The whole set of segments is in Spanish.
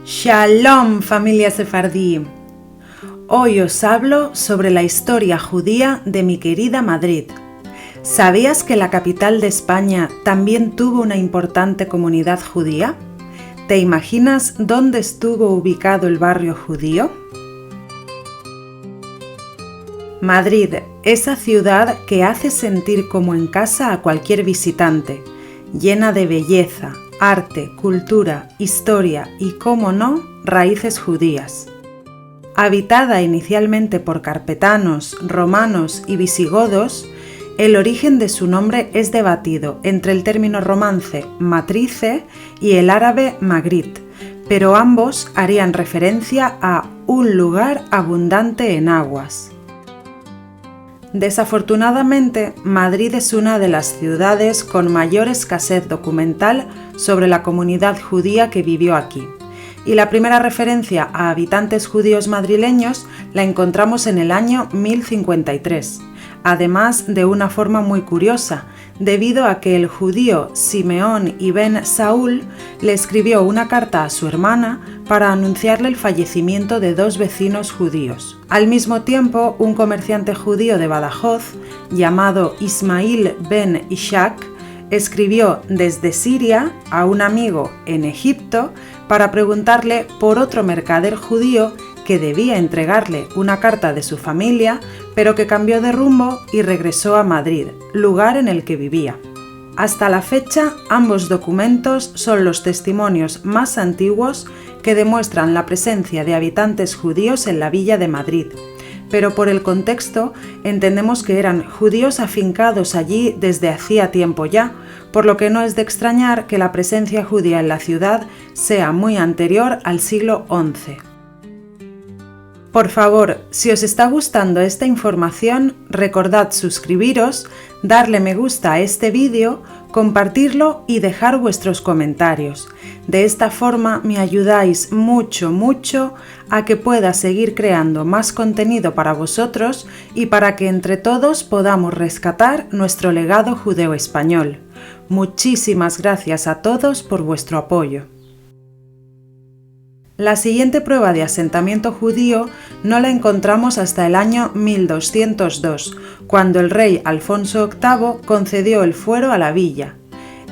Shalom, familia sefardí. Hoy os hablo sobre la historia judía de mi querida Madrid. ¿Sabías que la capital de España también tuvo una importante comunidad judía? ¿Te imaginas dónde estuvo ubicado el barrio judío? Madrid, esa ciudad que hace sentir como en casa a cualquier visitante, llena de belleza, arte, cultura, historia y, cómo no, raíces judías. Habitada inicialmente por carpetanos, romanos y visigodos, el origen de su nombre es debatido entre el término romance matrice y el árabe Magrit, pero ambos harían referencia a un lugar abundante en aguas. Desafortunadamente, Madrid es una de las ciudades con mayor escasez documental sobre la comunidad judía que vivió aquí, y la primera referencia a habitantes judíos madrileños la encontramos en el año 1053, además de una forma muy curiosa, debido a que el judío Simeón ibn Saúl le escribió una carta a su hermana para anunciarle el fallecimiento de dos vecinos judíos. Al mismo tiempo, un comerciante judío de Badajoz, llamado Ismail ben Ishaq, escribió desde Siria a un amigo en Egipto para preguntarle por otro mercader judío que debía entregarle una carta de su familia, pero que cambió de rumbo y regresó a Madrid, lugar en el que vivía. Hasta la fecha, ambos documentos son los testimonios más antiguos que demuestran la presencia de habitantes judíos en la villa de Madrid, pero por el contexto entendemos que eran judíos afincados allí desde hacía tiempo ya, por lo que no es de extrañar que la presencia judía en la ciudad sea muy anterior al siglo XI. Por favor, si os está gustando esta información, recordad suscribiros, darle me gusta a este vídeo, compartirlo y dejar vuestros comentarios. De esta forma me ayudáis mucho a que pueda seguir creando más contenido para vosotros y para que entre todos podamos rescatar nuestro legado judeo-español. Muchísimas gracias a todos por vuestro apoyo. La siguiente prueba de asentamiento judío no la encontramos hasta el año 1202, cuando el rey Alfonso VIII concedió el fuero a la villa.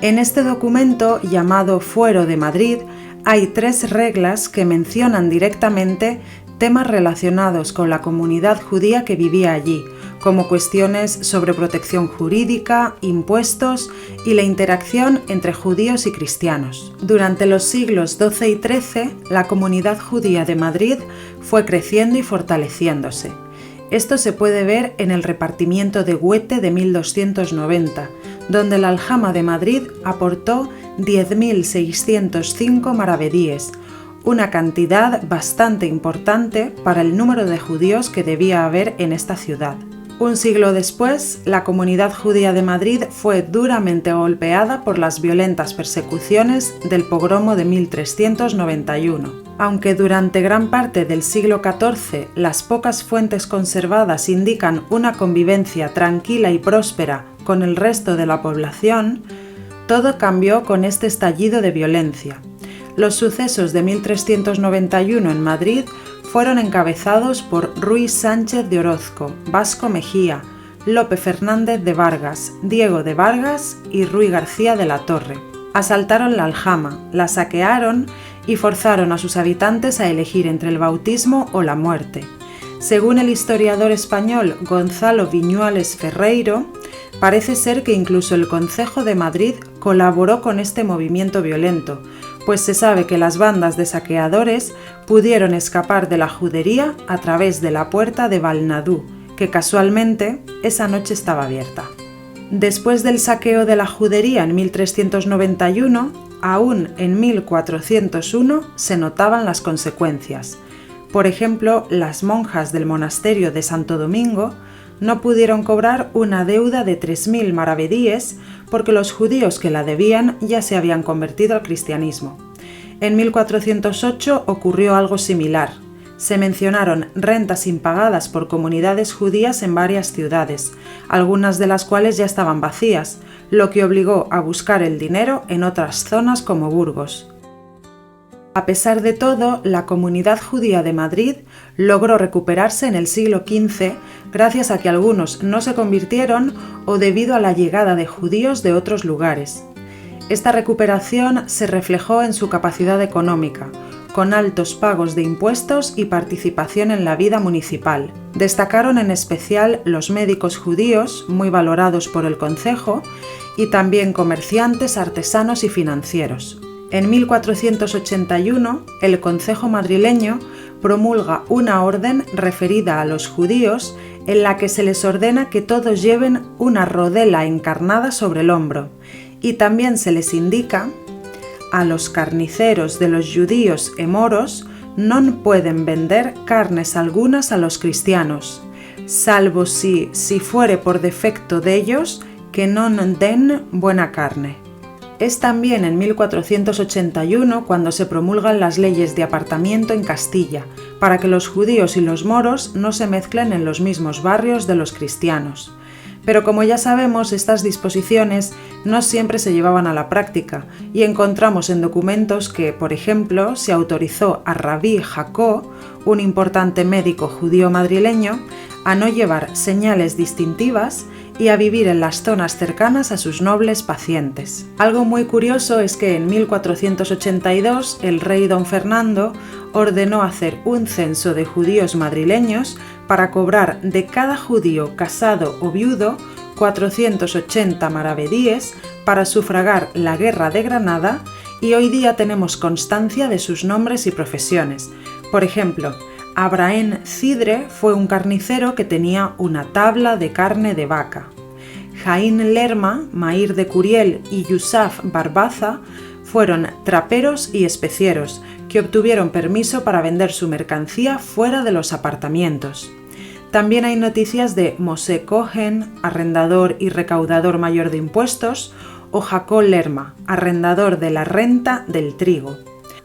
En este documento, llamado Fuero de Madrid, hay 3 reglas que mencionan directamente temas relacionados con la comunidad judía que vivía allí, como cuestiones sobre protección jurídica, impuestos y la interacción entre judíos y cristianos. Durante los siglos XII y XIII, la comunidad judía de Madrid fue creciendo y fortaleciéndose. Esto se puede ver en el repartimiento de Huete de 1290, donde la aljama de Madrid aportó 10.605 maravedíes, una cantidad bastante importante para el número de judíos que debía haber en esta ciudad. Un siglo después, la comunidad judía de Madrid fue duramente golpeada por las violentas persecuciones del pogromo de 1391. Aunque durante gran parte del siglo XIV las pocas fuentes conservadas indican una convivencia tranquila y próspera con el resto de la población, todo cambió con este estallido de violencia. Los sucesos de 1391 en Madrid fueron encabezados por Ruiz Sánchez de Orozco, Vasco Mejía, Lope Fernández de Vargas, Diego de Vargas y Ruy García de la Torre. Asaltaron la aljama, la saquearon y forzaron a sus habitantes a elegir entre el bautismo o la muerte. Según el historiador español Gonzalo Viñuales Ferreiro, parece ser que incluso el Concejo de Madrid colaboró con este movimiento violento, pues se sabe que las bandas de saqueadores pudieron escapar de la judería a través de la puerta de Val-Nadú, que casualmente esa noche estaba abierta. Después del saqueo de la judería en 1391, aún en 1401 se notaban las consecuencias. Por ejemplo, las monjas del monasterio de Santo Domingo no pudieron cobrar una deuda de 3.000 maravedíes porque los judíos que la debían ya se habían convertido al cristianismo. En 1408 ocurrió algo similar. Se mencionaron rentas impagadas por comunidades judías en varias ciudades, algunas de las cuales ya estaban vacías, lo que obligó a buscar el dinero en otras zonas como Burgos. A pesar de todo, la comunidad judía de Madrid logró recuperarse en el siglo XV gracias a que algunos no se convirtieron o debido a la llegada de judíos de otros lugares. Esta recuperación se reflejó en su capacidad económica, con altos pagos de impuestos y participación en la vida municipal. Destacaron en especial los médicos judíos, muy valorados por el concejo, y también comerciantes, artesanos y financieros. En 1481, el concejo madrileño promulga una orden referida a los judíos en la que se les ordena que todos lleven una rodela encarnada sobre el hombro, y también se les indica: a los carniceros de los judíos e moros non pueden vender carnes algunas a los cristianos, salvo si fuere por defecto dellos que non den buena carne. Es también en 1481 cuando se promulgan las leyes de apartamiento en Castilla, para que los judíos y los moros no se mezclen en los mismos barrios de los cristianos. Pero como ya sabemos, estas disposiciones no siempre se llevaban a la práctica y encontramos en documentos que, por ejemplo, se autorizó a Rabí Jacó, un importante médico judío madrileño, a no llevar señales distintivas y a vivir en las zonas cercanas a sus nobles pacientes. Algo muy curioso es que en 1482 el rey don Fernando ordenó hacer un censo de judíos madrileños para cobrar de cada judío casado o viudo 480 maravedíes para sufragar la guerra de Granada, y hoy día tenemos constancia de sus nombres y profesiones. Por ejemplo, Abrahem Cidre fue un carnicero que tenía una tabla de carne de vaca. Jaín Lerma, Maír de Curiel y Yusaf Barbaza fueron traperos y especieros que obtuvieron permiso para vender su mercancía fuera de los apartamientos. También hay noticias de Mosé Cohen, arrendador y recaudador mayor de impuestos, o Jacó Lerma, arrendador de la renta del trigo.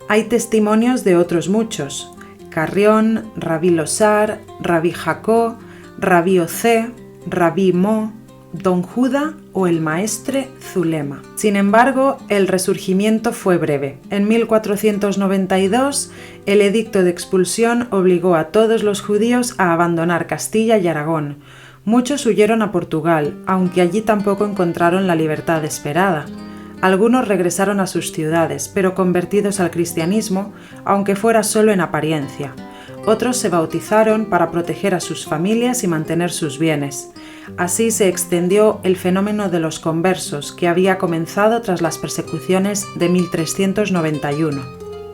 Hay testimonios de otros muchos: Carrión, Rabí Losar, Rabí Jacó, Rabí Océ, Rabí Mo, Don Judá o el maestre Zulema. Sin embargo, el resurgimiento fue breve. En 1492, el edicto de expulsión obligó a todos los judíos a abandonar Castilla y Aragón. Muchos huyeron a Portugal, aunque allí tampoco encontraron la libertad esperada. Algunos regresaron a sus ciudades, pero convertidos al cristianismo, aunque fuera solo en apariencia. Otros se bautizaron para proteger a sus familias y mantener sus bienes. Así se extendió el fenómeno de los conversos, que había comenzado tras las persecuciones de 1391.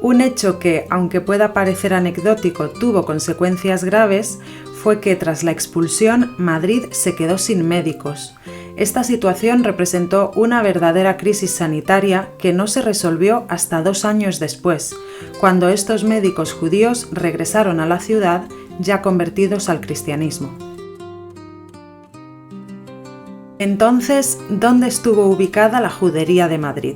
Un hecho que, aunque pueda parecer anecdótico, tuvo consecuencias graves, fue que tras la expulsión Madrid se quedó sin médicos. Esta situación representó una verdadera crisis sanitaria que no se resolvió hasta 2 años después, cuando estos médicos judíos regresaron a la ciudad ya convertidos al cristianismo. Entonces, ¿dónde estuvo ubicada la judería de Madrid?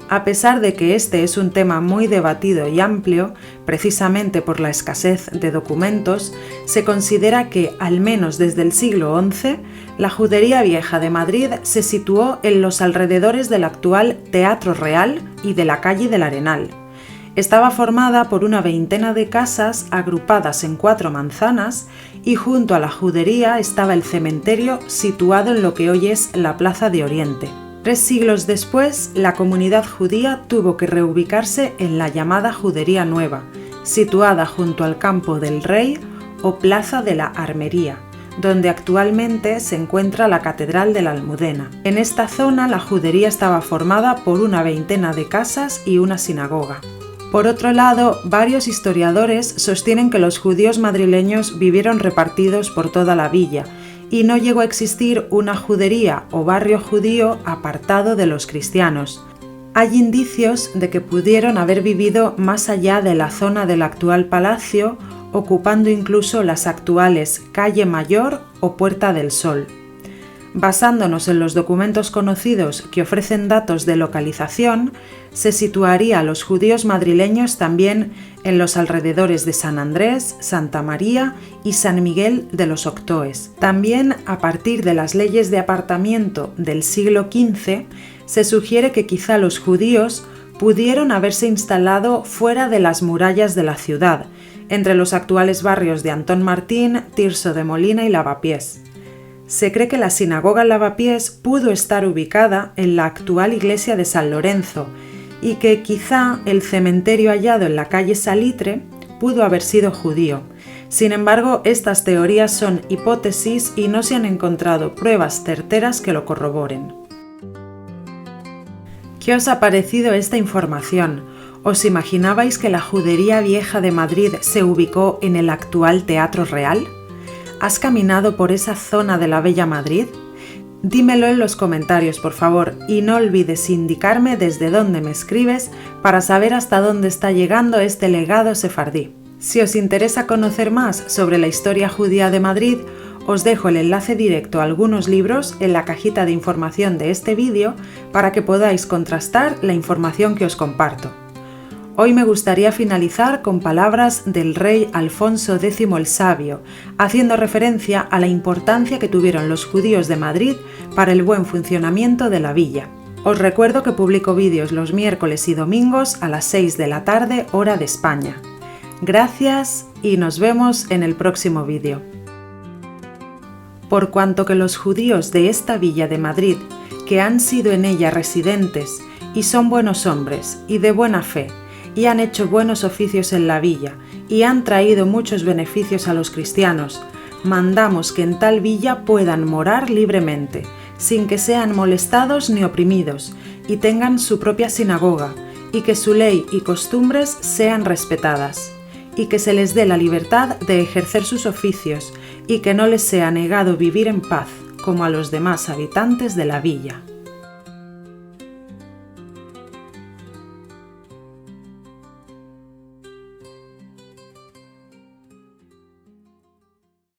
A pesar de que este es un tema muy debatido y amplio, precisamente por la escasez de documentos, se considera que, al menos desde el siglo XI, la judería vieja de Madrid se situó en los alrededores del actual Teatro Real y de la calle del Arenal. Estaba formada por una veintena de casas agrupadas en 4 manzanas y junto a la judería estaba el cementerio situado en lo que hoy es la Plaza de Oriente. 3 siglos después, la comunidad judía tuvo que reubicarse en la llamada Judería Nueva, situada junto al Campo del Rey o Plaza de la Armería, donde actualmente se encuentra la Catedral de la Almudena. En esta zona la judería estaba formada por una veintena de casas y una sinagoga. Por otro lado, varios historiadores sostienen que los judíos madrileños vivieron repartidos por toda la villa y no llegó a existir una judería o barrio judío apartado de los cristianos. Hay indicios de que pudieron haber vivido más allá de la zona del actual palacio, ocupando incluso las actuales Calle Mayor o Puerta del Sol. Basándonos en los documentos conocidos que ofrecen datos de localización, se situaría a los judíos madrileños también en los alrededores de San Andrés, Santa María y San Miguel de los Octoes. También, a partir de las leyes de apartamiento del siglo XV, se sugiere que quizá los judíos pudieron haberse instalado fuera de las murallas de la ciudad, entre los actuales barrios de Antón Martín, Tirso de Molina y Lavapiés. Se cree que la sinagoga en Lavapiés pudo estar ubicada en la actual iglesia de San Lorenzo y que quizá el cementerio hallado en la calle Salitre pudo haber sido judío. Sin embargo, estas teorías son hipótesis y no se han encontrado pruebas certeras que lo corroboren. ¿Qué os ha parecido esta información? ¿Os imaginabais que la judería vieja de Madrid se ubicó en el actual Teatro Real? ¿Has caminado por esa zona de la Bella Madrid? Dímelo en los comentarios, por favor, y no olvides indicarme desde dónde me escribes para saber hasta dónde está llegando este legado sefardí. Si os interesa conocer más sobre la historia judía de Madrid, os dejo el enlace directo a algunos libros en la cajita de información de este vídeo para que podáis contrastar la información que os comparto. Hoy me gustaría finalizar con palabras del rey Alfonso X el Sabio, haciendo referencia a la importancia que tuvieron los judíos de Madrid para el buen funcionamiento de la villa. Os recuerdo que publico vídeos los miércoles y domingos a las 6 de la tarde, hora de España. Gracias y nos vemos en el próximo vídeo. Por cuanto que los judíos de esta villa de Madrid, que han sido en ella residentes y son buenos hombres y de buena fe, y han hecho buenos oficios en la villa, y han traído muchos beneficios a los cristianos, mandamos que en tal villa puedan morar libremente, sin que sean molestados ni oprimidos, y tengan su propia sinagoga, y que su ley y costumbres sean respetadas, y que se les dé la libertad de ejercer sus oficios, y que no les sea negado vivir en paz, como a los demás habitantes de la villa.